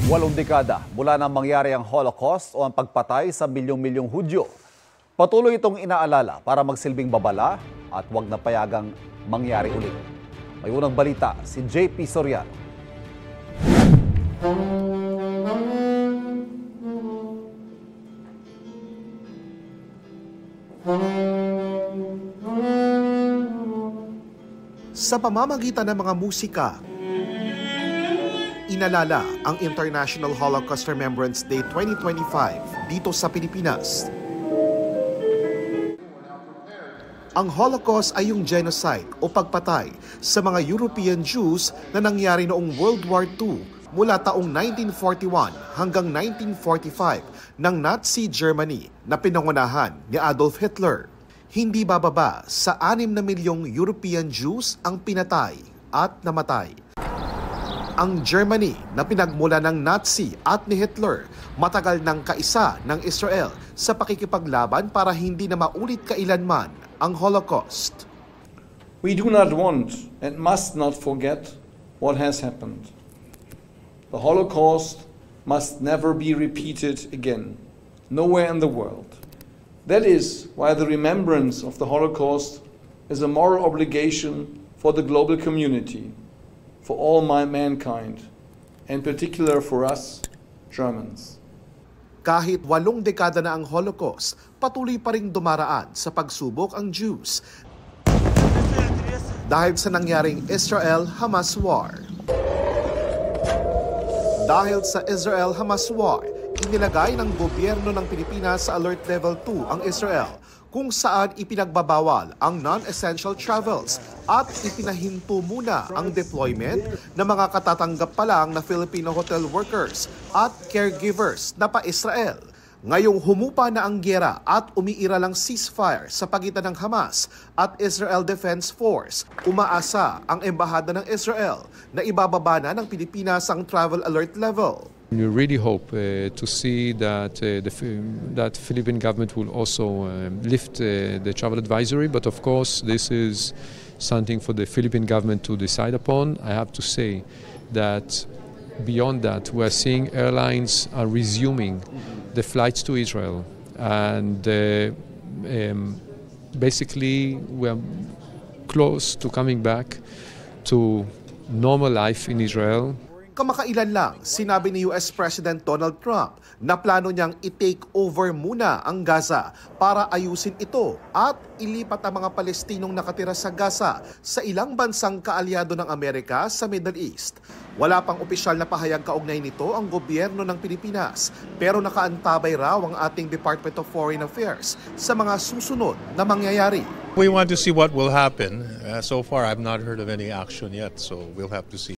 8 dekada mula nang mangyari ang Holocaust o ang pagpatay sa milyong-milyong Hudyo. Patuloy itong inaalala para magsilbing babala at huwag na payagang mangyari ulit. May unang balita si JP Soriano. Sa pamamagitan ng mga musika, inalala ang International Holocaust Remembrance Day 2025 dito sa Pilipinas. Ang Holocaust ay yung genocide o pagpatay sa mga European Jews na nangyari noong World War II mula taong 1941 hanggang 1945 ng Nazi Germany na pinangunahan ni Adolf Hitler. Hindi bababa sa 6 na milyong European Jews ang pinatay at namatay. Ang Germany na pinagmula ng Nazi at ni Hitler, matagal nang kaisa ng Israel sa pakikipaglaban para hindi na maulit kailanman ang Holocaust. We do not want and must not forget what has happened. The Holocaust must never be repeated again, nowhere in the world. That is why the remembrance of the Holocaust is a moral obligation for the global community, for all mankind, and in particular for us, Germans. Kahit 8 dekada na ang Holocaust, patuloy pa ring dumaraan sa pagsubok ang Jews dahil sa nangyaring Israel-Hamas war. Dahil sa Israel-Hamas war, inilagay ng gobyerno ng Pilipinas sa Alert Level 2 ang Israel, kung saan ipinagbabawal ang non-essential travels at ipinahinto muna ang deployment ng mga katatanggap pa lang na Filipino hotel workers at caregivers na pa-Israel. Ngayong humupa na ang giyera at umiira lang ceasefire sa pagitan ng Hamas at Israel Defense Force, umaasa ang Embahada ng Israel na ibababa na ng Pilipinas ang travel alert level. We really hope to see that that Philippine government will also lift the travel advisory, but of course this is something for the Philippine government to decide upon. I have to say that beyond that, we are seeing airlines are resuming the flights to Israel, and basically we are close to coming back to normal life in Israel. Kamakailan lang, sinabi ni US President Donald Trump na plano niyang i-take over muna ang Gaza para ayusin ito at ilipat ang mga Palestinong nakatira sa Gaza sa ilang bansang kaalyado ng Amerika sa Middle East. Wala pang opisyal na pahayag kaugnay nito ang gobyerno ng Pilipinas, pero nakaantabay raw ang ating Department of Foreign Affairs sa mga susunod na mangyayari. We want to see what will happen. So far, I've not heard of any action yet, so we'll have to see.